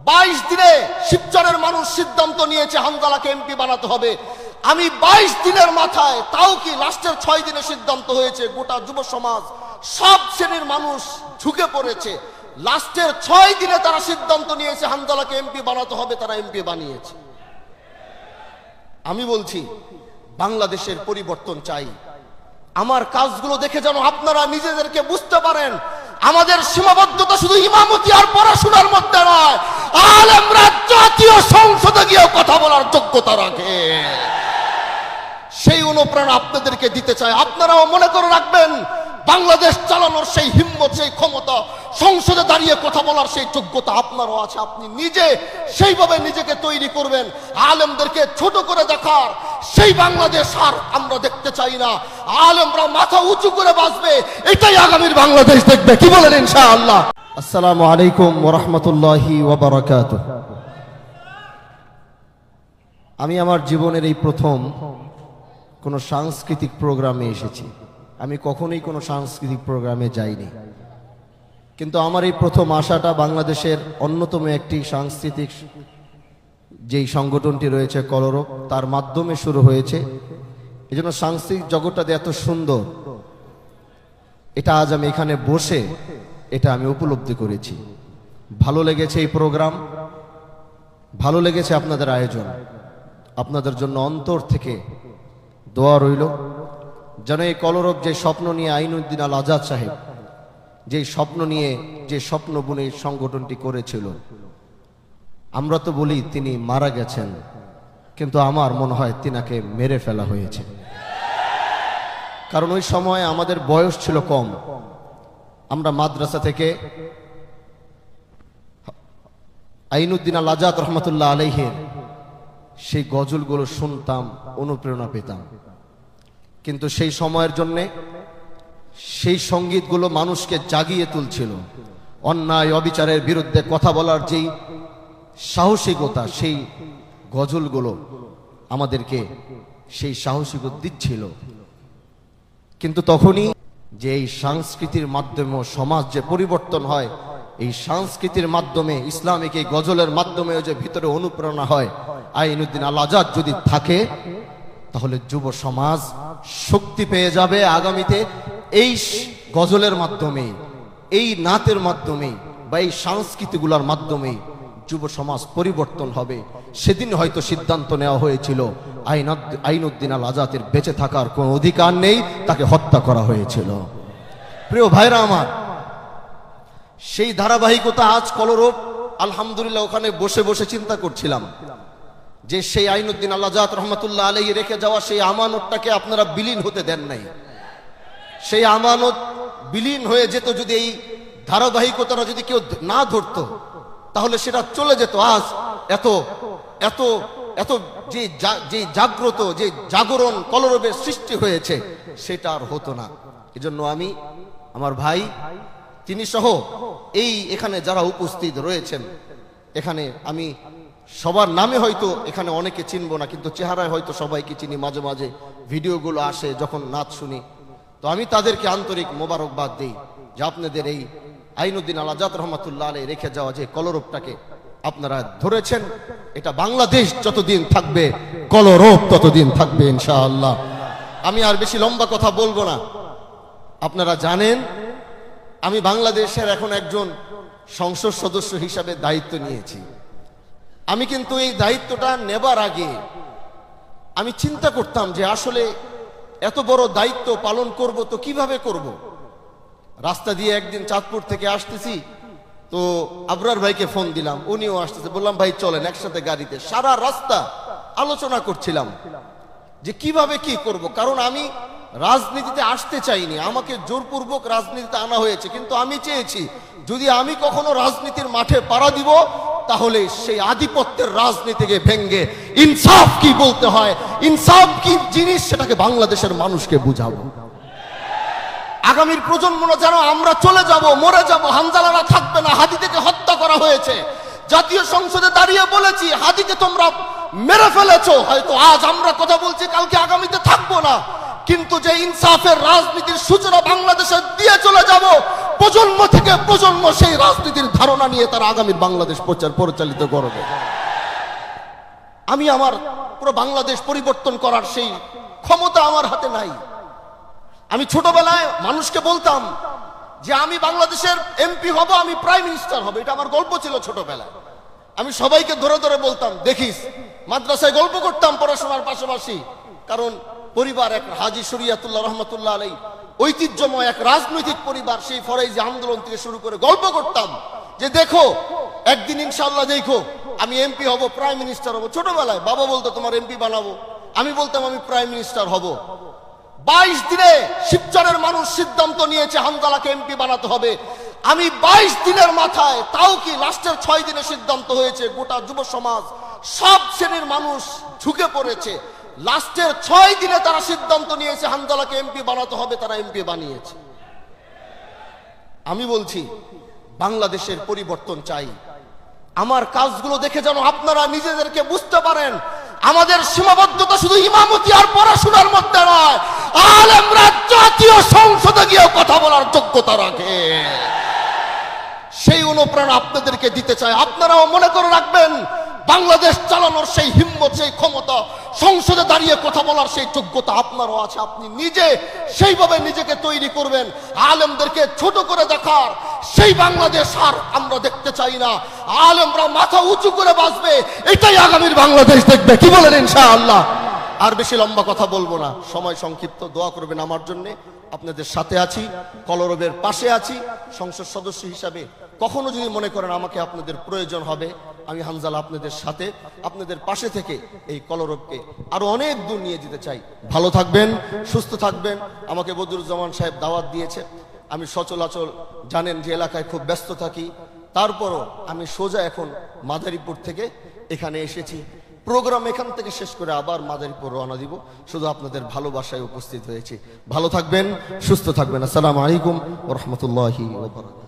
22 দিনে শিবচরের মানুষ সিদ্ধান্ত নিয়েছে হামজালাকে এমপি বানাতে হবে। আমি 22 দিনের মাথায়, তাও কি লাস্টের 6 দিনে সিদ্ধান্ত হয়েছে, গোটা যুব সমাজ সব শ্রেণীর মানুষ ঝুঁকে পড়েছে। লাস্টের 6 দিনে তারা সিদ্ধান্ত নিয়েছে হামজালাকে এমপি বানাতে হবে, তারা এমপি বানিয়েছে। আমি বলছি বাংলাদেশের পরিবর্তন চাই। আমার কাজগুলো দেখে যেন আপনারা নিজেদেরকে বুঝতে পারেন আমাদের সীমাবদ্ধতা শুধু ইমামতি আর পড়াশোনার মধ্যে নয়, আলেমরা জাতীয় সংসদে গিয়ে কথা বলার যোগ্যতা রাখে। সেই অনুপ্রেরণা আপনাদেরকে দিতে চাই। আপনারাও মনে করে রাখবেন বাংলাদেশ চালানোর সেই হিম্মত, সেই ক্ষমতা, সংসদে দাঁড়িয়ে কথা বলার সেই যোগ্যতা আপনারও আছে। আপনি নিজে সেইভাবে নিজেকে তৈরি করবেন। আলেমদেরকে ছোট করে দেখার সেই বাংলাদেশ আর আমরা দেখতে চাই না। আলেমরা মাথা উঁচু করে বাঁচবে, এটাই আগামীর বাংলাদেশ দেখবে। কি বলেন ইনশাআল্লাহ? আসসালামু আলাইকুম ওয়া রাহমাতুল্লাহি ওয়া বারাকাতুহু। আমি আমার জীবনের এই প্রথম কোনো সাংস্কৃতিক প্রোগ্রামে এসেছি। আমি কখনোই কোনো সাংস্কৃতিক প্রোগ্রামে যাইনি, কিন্তু আমার এই প্রথম আশাটা বাংলাদেশের অন্যতম একটি সাংস্কৃতিক যেই সংগঠনটি রয়েছে কলরব, তার মাধ্যমে শুরু হয়েছে। এই জন্য সাংস্কৃতিক জগৎটা এত সুন্দর, এটা আজ আমি এখানে বসে এটা আমি উপলব্ধি করেছি। ভালো লেগেছে এই প্রোগ্রাম, ভালো লেগেছে আপনাদের আয়োজন। আপনাদের জন্য অন্তর থেকে দোয়া রইল যেন এই কলরব যে স্বপ্ন নিয়ে আইনুদ্দিন আল আজাদ সাহেব যে স্বপ্ন নিয়ে যে স্বপ্ন বুনে সংগঠনটি করেছিল, আমরা তো বলি তিনি মারা গেছেন, কিন্তু আমার মনে হয় তিনাকে মেরে ফেলা হয়েছে। কারণ ওই সময় আমাদের বয়স ছিল কম। আমরা মাদ্রাসা থেকে আইনুদ্দিন আল আজাদ রহমতুল্লাহ আলাইহির সেই গজলগুলো শুনতাম, অনুপ্রেরণা পেতাম। কিন্তু সেই সময়ের জন্যে সেই সঙ্গীতগুলো মানুষকে জাগিয়ে তুলছিল। অন্যায় অবিচারের বিরুদ্ধে কথা বলার যেই সাহসিকতা, সেই গজলগুলো আমাদেরকে সেই সাহসিকতা দিচ্ছিল। কিন্তু তখনই যে এই সংস্কৃতির মাধ্যমে সমাজ যে পরিবর্তন হয়, এই সংস্কৃতির মাধ্যমে ইসলামিক এই গজলের মাধ্যমে যে ভিতরে অনুপ্রেরণা হয়, আইনুদ্দিন আল আজাদ যদি থাকে তাহলে যুব সমাজ শক্তি পেয়ে যাবে। আগামীতে এই গজলের মাধ্যমে, এই নাতের মাধ্যমে বা এই সংস্কৃতিগুলোর মাধ্যমে যুব সমাজ পরিবর্তন হবে। সেদিন হয়তো সিদ্ধান্ত নেওয়া হয়েছিল আইনুদ্দিন আল আজাদের বেঁচে থাকার কোনো অধিকার নেই, তাকে হত্যা করা হয়েছিল। প্রিয় ভাইরা আমার, সেই ধারাবাহিকতা আজ কলরব আলহামদুলিল্লাহ ওখানে বসে বসে চিন্তা করছিলাম যে সেই আইনুদ্দিন আল আজাদ রহমতুল্লাহ আলাইহি রেখে যাওয়া সেই আমানতটাকে আপনারা বিলীন হতে দেন নাই। সেই আমানত বিলীন হয়ে যেত যদি এই ধারাবাহিকতাটা যদি কেউ না ধরতো, তাহলে সেটা চলে যেত। আজ এত এত এত যে জাগ্রত, যে জাগরণ কলরবের সৃষ্টি হয়েছে, সেটা আর হতো না। এজন্য আমি, আমার ভাই, তিনি সহ এই এখানে যারা উপস্থিত রয়েছেন, এখানে আমি সবার নামে হয়তো এখানে অনেকে চিনবো না, কিন্তু চেহারায় হয়তো সবাইকে চিনি। মাঝে মাঝে ভিডিওগুলো আসে যখন নাচ শুনি, তো আমি তাদেরকে আন্তরিক মোবারকবাদ দিই যে আপনাদের এই আইনুদ্দিন আল আজাদ রহমতুল্লাহ আলাইহি রেখে যাওয়া যে কলরবটাকে আপনারা ধরেছেন। এটা বাংলাদেশ যতদিন থাকবে, কলরব ততদিন থাকবে ইনশাআল্লাহ। আমি আর বেশি লম্বা কথা বলবো না। আপনারা জানেন আমি বাংলাদেশের এখন একজন সংসদ সদস্য হিসাবে দায়িত্ব নিয়েছি। আমি কিন্তু এই দায়িত্বটা নেবার আগে আমি চিন্তা করতাম যে আসলে এত বড় দায়িত্ব পালন করব তো কিভাবে করব। রাস্তা দিয়ে একদিন চাঁদপুর থেকে আসতেছি, তো আবরার ভাইকে ফোন দিলাম, উনিও আসতেছে। বললাম ভাই চলেন একসাথে গাড়িতে। সারা রাস্তা আলোচনা করছিলাম যে কিভাবে কি করব। কারণ আমি রাজনীতিতে আসতে চাইনি, আমাকে জোরপূর্বক রাজনীতিতে আনা হয়েছে। কিন্তু আমি চেয়েছি যদি আমি কখনো রাজনীতির মাঠে পাড়া দিব, তাহলে সেই আধিপত্যের রাজনীতিকে ভেঙ্গে ইনসাফ কি বলতে হয়, ইনসাফ কি জিনিস, সেটাকে বাংলাদেশের মানুষকে বুঝাবো। আগামীর প্রজন্মরা যেন আমরা চলে যাব, মরে যাব, হামজালারা থাকবে না। হাদিকে হত্যা করা হয়েছে, জাতীয় সংসদে দাঁড়িয়ে বলেছি হাদিকে তোমরা মেরে ফেলেছো। হয়তো আজ আমরা কথা বলছি, কালকে আগামীতে থাকবো না, কিন্তু যে ইনসাফের রাজনীতির সূচনা বাংলাদেশে দিয়ে চলে যাব, প্রজন্ম থেকে প্রজন্ম সেই রাজনীতির ধারণা নিয়ে তারা আগামীর বাংলাদেশ পরিচালিত করবে। আমি আমার পুরো বাংলাদেশ পরিবর্তন করার সেই ক্ষমতা আমার হাতে নাই। আমি ছোটবেলায় মানুষকে বলতাম যে আমি বাংলাদেশের এমপি হব, আমি প্রাইম মিনিস্টার হব, এটা আমার গল্প ছিল ছোটবেলায়। আমি সবাইকে ধরে ধরে বলতাম, দেখিস। মাদ্রাসায় গল্প করতাম পড়াশোনার পাশাপাশি, কারণ পরিবার এক হাজী শরিয়াতুল্লাহ রহমতুল্লাহ আলাই, ঐতিহ্যময় এক রাজনৈতিক পরিবার। সেই ফরাইজি আন্দোলন থেকে শুরু করে গল্প করতাম যে দেখো একদিন ইনশাআল্লাহ দেখো আমি এমপি হব, প্রাইম মিনিস্টার হব। ছোটবেলায় বাবা বলতো তোমার এমপি বানাবো, আমি বলতাম আমি প্রাইম মিনিস্টার হব। 22 দিনে শিবচরের মানুষ সিদ্ধান্ত নিয়েছে হানজালাকে এমপি বানাতে হবে। আমি 22 দিনের মাথায়, তাও কি লাস্টের 6 দিনে সিদ্ধান্ত হয়েছে, গোটা যুব সমাজ সব শ্রেণীর মানুষ ঝুঁকে পড়েছে। লাস্টের 6 দিনে তারা সিদ্ধান্ত নিয়েছে হানজালাকে এমপি বানাতে হবে, তারা এমপি বানিয়েছে। আমি বলছি বাংলাদেশের পরিবর্তন চাই। আমার কাজগুলো দেখে যেন আপনারা নিজেদেরকে বুঝতে পারেন আমাদের সীমাবদ্ধতা শুধু ইমামতি আর পড়াশোনার মধ্যে নয়, আলেমরা জাতীয় সংসদে গিয়ে কথা বলার যোগ্যতা রাখে। সেই অনুপ্রেরণা আপনাদেরকে দিতে চাই। আপনারাও মনে করে রাখবেন বাংলাদেশ চালানোর সেই হিম্মত, সেই ক্ষমতা, সংসদে দাঁড়িয়ে কথা বলার সেই যোগ্যতা আপনারও আছে। আপনি নিজে সেইভাবে নিজেকে তৈরি করবেন। আলেমদেরকে ছোট করে দেখার সেই বাংলাদেশ আর আমরা দেখতে চাই না। আলেমরা মাথা উঁচু করে বাঁচবে, এটাই আগামীর বাংলাদেশ দেখবে। কি বলেন ইনশাআল্লাহ? আর বেশি লম্বা কথা বলবো না, সময় সংক্ষিপ্ত। দোয়া করবেন আমার জন্য। আপনাদের সাথে আছি, কলরবের পাশে আছি। সংসদ সদস্য হিসাবে কখনো যদি মনে করেন আমাকে আপনাদের প্রয়োজন হবে, আমি হানজালা আপনাদের সাথে, আপনাদের পাশে থেকে এই কলরবকে আরো অনেক দূর নিয়ে যেতে চাই। ভালো থাকবেন, সুস্থ থাকবেন। আমাকে বদরুজ্জামান সাহেব দাওয়াত দিয়েছে। আমি সচলাচল জানেন যে এলাকায় খুব ব্যস্ত থাকি, তারপরও আমি সোজা এখন মাদারীপুর থেকে এখানে এসেছি। প্রোগ্রাম এখান থেকে শেষ করে আবার মাদারীপুর রওনা দিব। শুধু আপনাদের ভালোবাসায় উপস্থিত হয়েছি। ভালো থাকবেন, সুস্থ থাকবেন। আসসালামু আলাইকুম ওয়া রাহমাতুল্লাহি ওয়া বারাকাতুহু।